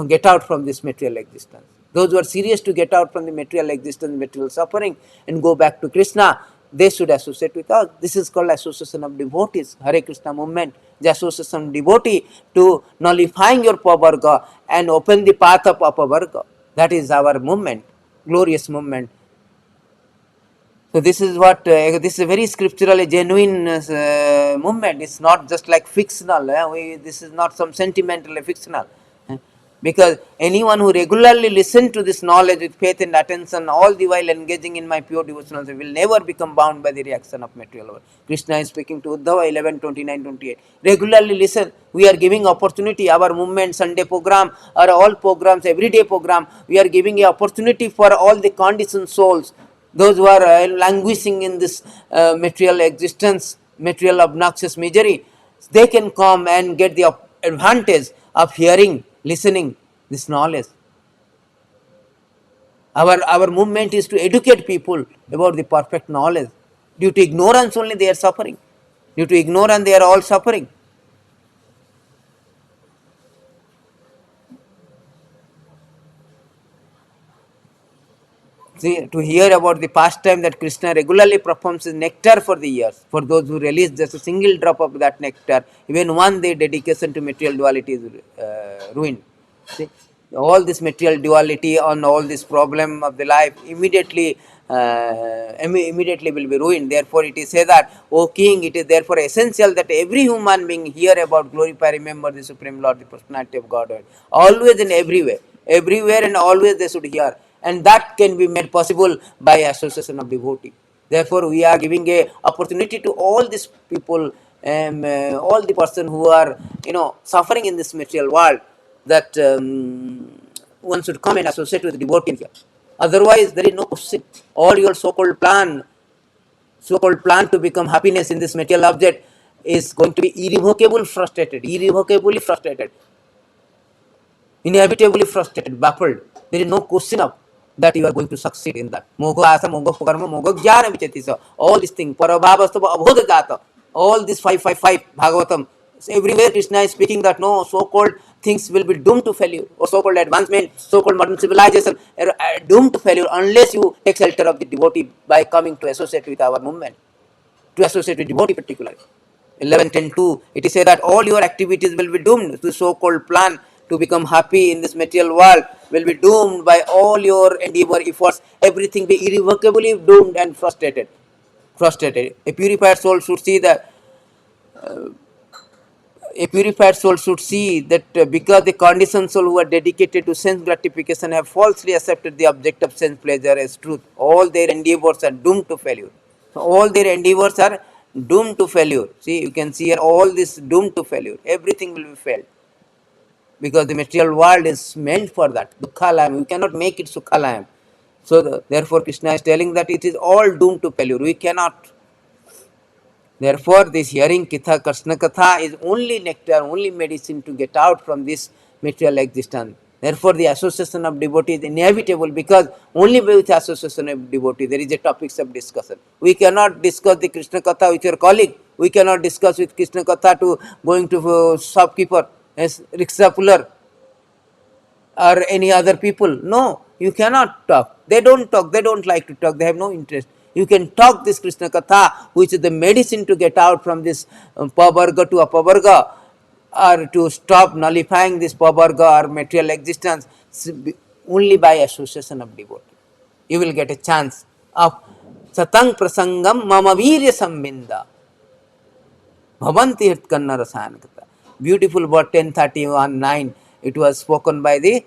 get out from this material existence. Those who are serious to get out from the material existence, material suffering, and go back to Krishna, they should associate with us. This is called association of devotees. Hare Krishna movement, the association of devotee to nullifying your pavarga and open the path of apavarga. That is our movement, glorious movement. So this is what this is a very scripturally genuine movement. It's not just like fictional. This is not some sentimental fictional. Because anyone who regularly listens to this knowledge with faith and attention, all the while engaging in my pure devotional, will never become bound by the reaction of material world. Krishna is speaking to Uddhava 11, 29, 28. Regularly listen. We are giving opportunity. Our movement, Sunday program, or all programs, everyday program, we are giving a opportunity for all the conditioned souls, those who are languishing in this material existence, material obnoxious misery. They can come and get the advantage of hearing, listening this knowledge. Our movement is to educate people about the perfect knowledge. Due to ignorance only they are suffering. Due to ignorance they are all suffering. See, to hear about the pastime that Krishna regularly performs is nectar for the ears. For those who release just a single drop of that nectar, even one day dedication to material duality is ruined. See, all this material duality on all this problem of the life immediately will be ruined. Therefore, it is said that, O King, it is therefore essential that every human being hear about, glorify, remember the Supreme Lord, the personality of Godhead, always and everywhere and always they should hear, and that can be made possible by association of devotee. Therefore, we are giving a opportunity to all these people, all the person who are suffering in this material world, that one should come and associate with devotee here. Otherwise, there is no question. All your so-called plan to become happiness in this material object is going to be irrevocably frustrated, inevitably frustrated, baffled. There is no question of that you are going to succeed in that. Mogo asa, mogo karma, mogo jnana vicheti. All these things, parabhavastava abhodha jata, all these five Bhagavatam, everywhere Krishna is speaking that no so-called things will be doomed to failure, or so-called advancement, so-called modern civilization are doomed to failure unless you take shelter of the devotee by coming to associate with our movement, to associate with devotee particularly. 11:10:2, it is said that all your activities will be doomed to so-called plan to become happy in this material world, will be doomed by all your endeavor efforts. Everything be irrevocably doomed and frustrated. A purified soul should see that because the conditioned soul who are dedicated to sense gratification have falsely accepted the object of sense pleasure as truth, all their endeavors are doomed to failure. So all their endeavors are doomed to failure. See, you can see here all this doomed to failure. Everything will be failed. Because the material world is meant for that. Dukhalayam. You cannot make it Sukhalayam. So therefore Krishna is telling that it is all doomed to failure. We cannot. Therefore, this hearing Kitha Krishna Katha is only nectar, only medicine to get out from this material existence. Therefore, the association of devotee is inevitable, because only with association of devotee there is a topics of discussion. We cannot discuss the Krishna Katha with your colleague. We cannot discuss with Krishna Katha to going to shopkeeper, as rickshaw puller, or any other people. No, you cannot talk. They don't talk. They don't like to talk. They have no interest. You can talk this Krishna Katha, which is the medicine to get out from this pavarga to apavarga, or to stop nullifying this pavarga or material existence, only by association of devotee. You will get a chance of satang prasangam mama virya sambinda. Bhavanti Hitkanna Rasayanakata. Beautiful word 10:31-9. It was spoken by the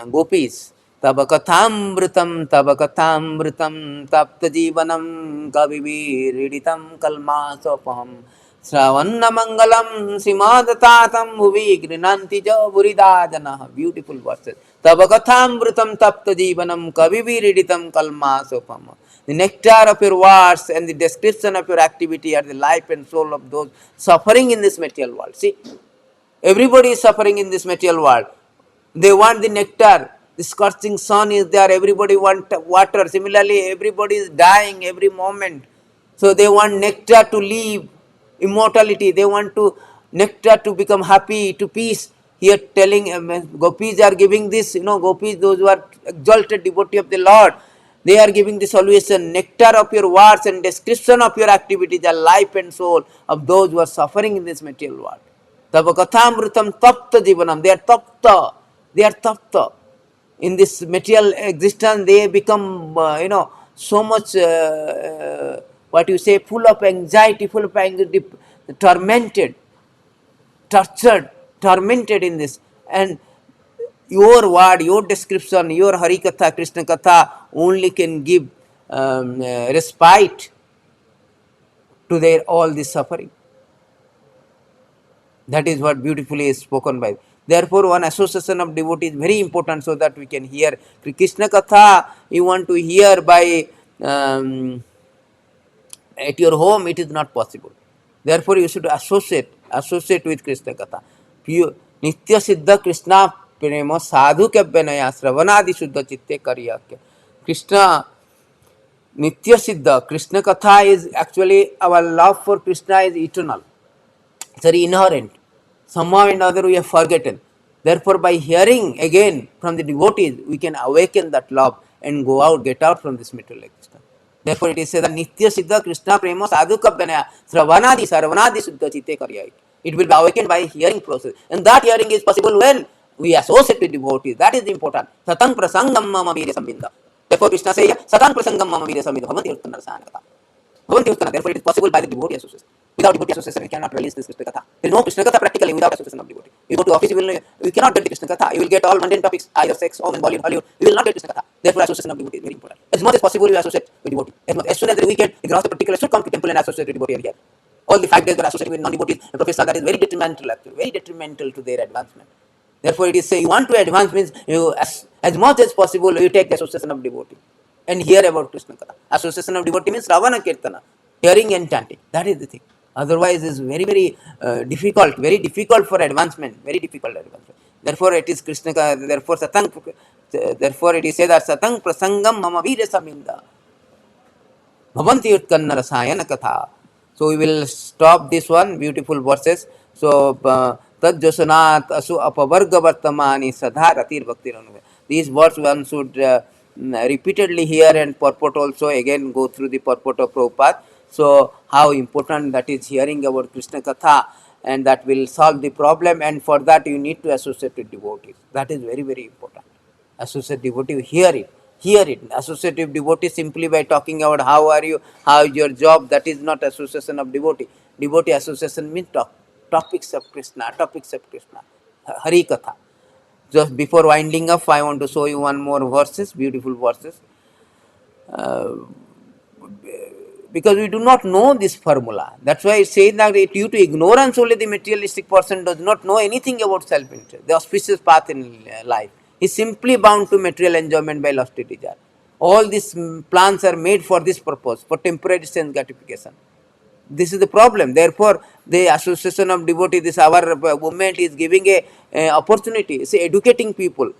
gopis. Tabakatambritam, tabakatambritam, tapta jivanam, kaviviriditam kalmasopaham. Sravanna mangalam, simadatatam, bhuvi grinanti ja buridajana. Beautiful verses. Tabakatambritam, tapta jivanam, kaviviriditam kalmasopaham. The nectar of your words and the description of your activity are the life and soul of those suffering in this material world. See, everybody is suffering in this material world. They want the nectar. The scorching sun is there. Everybody wants water. Similarly, everybody is dying every moment. So they want nectar to live, immortality. They want to nectar to become happy, to peace. Here telling gopis are giving this, gopis, those who are exalted devotee of the Lord, they are giving the solution. Nectar of your words and description of your activities are life and soul of those who are suffering in this material world. Tava kathamrutam tapta jivanam. They are tapta. They are tapta. In this material existence, they become, so much, what you say, full of anxiety, tormented, tortured, tormented in this. And your word, your description, your Hari Katha, Krishna Katha only can give respite to their all this suffering. That is what beautifully is spoken by. Therefore, one association of devotees is very important, so that we can hear. Krishna Katha, you want to hear by at your home, it is not possible. Therefore, you should associate with Krishna Katha. Pure Nitya Siddha Krishna Prema Sadhu Kabyanaya Sravanadi Shuddha Chitte Karyakya. Krishna Nitya Siddha, Krishna Katha is actually, our love for Krishna is eternal. It's very inherent. Somehow or another we have forgotten. Therefore, by hearing again from the devotees, we can awaken that love and go out, get out from this material existence. Therefore, it is said that Nitya Siddha Krishna Prema Sadhu Kabyanaya Sravanadi Sarvanadi Suddha Chitte Karyai. It will be awakened by hearing process. And that hearing is possible when we associate with devotees. That is important. Satang Prasangam Mama Virya Sambinda. Therefore, Krishna says, Satang Prasangam Mama Virya Sambinda. Bhavanti Uttanna Rasanakata. Therefore, it is possible by the devotee association. Without devotee association, we cannot release this Krishna Katha. There is no Krishna Katha practically without association of devotee. You go to office, you cannot get the Krishna Katha. You will get all mundane topics, either sex, home, and Bollywood, Hollywood. You will not get Krishna Katha. Therefore, association of devotee is very important. As much as possible, you associate with devotee. As soon as the weekend, you cross the particular, should come to temple and associate with devotee here. All the 5 days are associated with non-devotees. The professor, that is very detrimental, actually, very detrimental to their advancement. Therefore, it is say you want to advance means you, as much as possible, you take the association of devotee and hear about Krishna Katha. Association of devotee means Ravana Kirtana, hearing and chanting. That is the thing. Otherwise, it's very very difficult for advancement, very difficult advancement. Therefore, it is Krishna Katha. Therefore, it is said that Satang Prasangam Mama Virya Saminda Bhavanti Utkanna Rasayana Katha. So we will stop this one, beautiful verses. So Tad Josanat Asu Apavarga Vartamani Sadha Ratir Bhakti Ranuve. These words one should repeatedly hear and purport also, again go through the purport of Prabhupada. So how important that is, hearing about Krishna Katha, and that will solve the problem, and for that you need to associate with devotees. That is very important. Associate devotee, hear it. Associative devotee simply by talking about how are you, how is your job, that is not association of devotee. Devotee association means topics of Krishna, Hari Katha. Just before winding up, I want to show you one more verses, beautiful verses. Because we do not know this formula. That's why it says that due to ignorance only the materialistic person does not know anything about self-interest, the auspicious path in life. is simply bound to material enjoyment by lusty desire. All these plans are made for this purpose, for temporary sense gratification. This is the problem. Therefore, the association of devotee, this our movement is giving a opportunity, say educating people.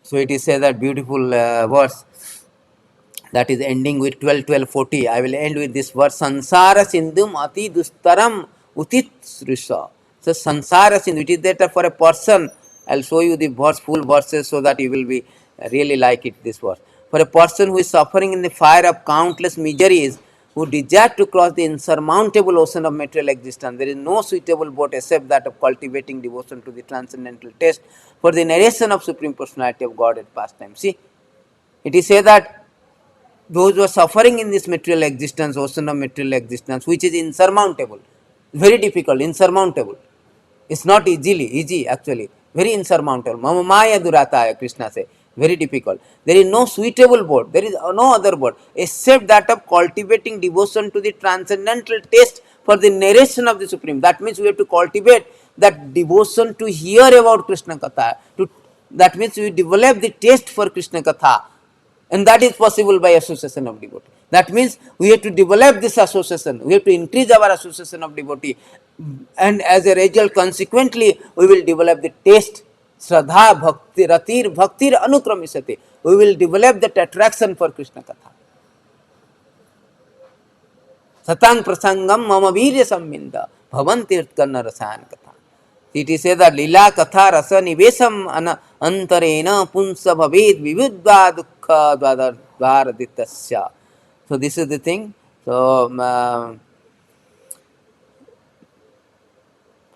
So it is say that beautiful verse that is ending with 12, 12, 40. I will end with this verse. Sansara sindhum ati dustaram utit srisha. So sansara sindhu, it is that for a person. I'll show you the verse, full verses, so that you will be really like it, this verse. For a person who is suffering in the fire of countless miseries, who desire to cross the insurmountable ocean of material existence, there is no suitable boat except that of cultivating devotion to the transcendental taste for the narration of Supreme Personality of God at pastime. See, it is said that those who are suffering in this material existence, ocean of material existence, which is insurmountable, very difficult, insurmountable. It's not easy actually, very insurmountable. Mama Maya Durataya, Krishna say, very difficult. There is no suitable board, there is no other board except that of cultivating devotion to the transcendental taste for the narration of the Supreme. That means we have to cultivate that devotion to hear about Krishna Katha. That means we develop the taste for Krishna Katha, and that is possible by association of devotee. That means we have to develop this association, we have to increase our association of devotee, and as a result, consequently, we will develop the taste, Shraddha, Bhakti, Ratir, Bhaktir Anukramisate. We will develop that attraction for Krishna Katha. Satang prasangam mama virya samminda bhavanti utkanna rasayan katha. It is said that lila katha rasa nivesam antarena punsa bhaved vividva dukkha dvaraditasya. So this is the thing.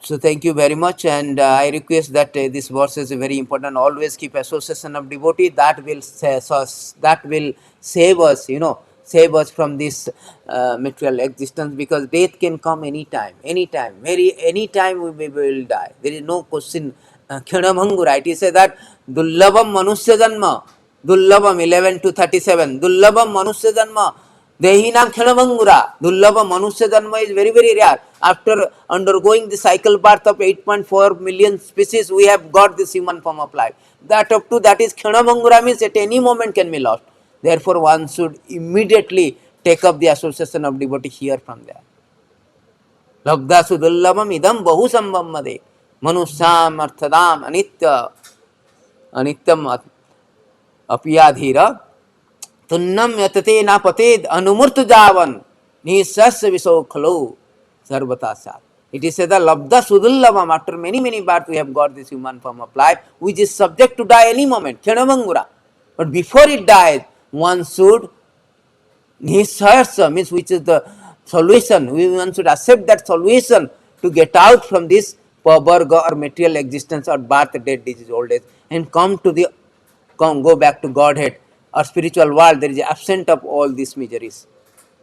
So thank you very much, and I request that this verse is very important. Always keep association of devotee. That will save us, save us from this material existence, because death can come anytime, anytime we will die. There is no question. Khinamangura, it is said that Dullabam Manusya Janma, Dullabam 11 to 37, Dullabam Manusya Janma. Dehinam Khenavangura, Dullava Manusya Janma is very, very rare. After undergoing the cycle birth of 8.4 million species, we have got this human form of life. That up to that is Khenavangura, means at any moment can be lost. Therefore, one should immediately take up the association of devotee here from there. Labdha Sudullavam idam bahu sambhammade Manusyam arthadam anityam apiyadhira तुन्नम यतते ना पतेद अनुमूर्त जावन निसस्य Wiseau खलो सर्वता साथ. It is said that labda sudulabam, after many births we have got this human form of life, which is subject to die any moment, khenavangura. But before it dies, one should nisarsa, means which is the solution, one should accept that solution to get out from this pavarga or material existence or birth, death, disease, old age, and go back to Godhead or spiritual world. There is absent of all these miseries,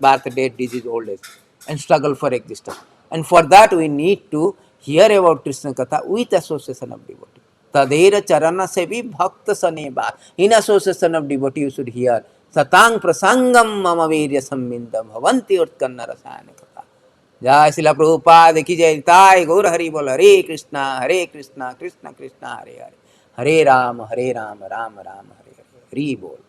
birth, death, disease, old age, and struggle for existence. And for that we need to hear about Krishna Katha with association of devotee. Tadera charana sevi bhakta saneba. In association of devotee you should hear Satang prasangam mama virya sammindam bhavanti utkanna rasayana katha. Jai Srila Prabhupada ki jai. Tai Gaur Hari Bol. Hare Krishna, Krishna Krishna, Hare Hare. Hare Rama, Rama Rama, Hare Hare. Hari Bol.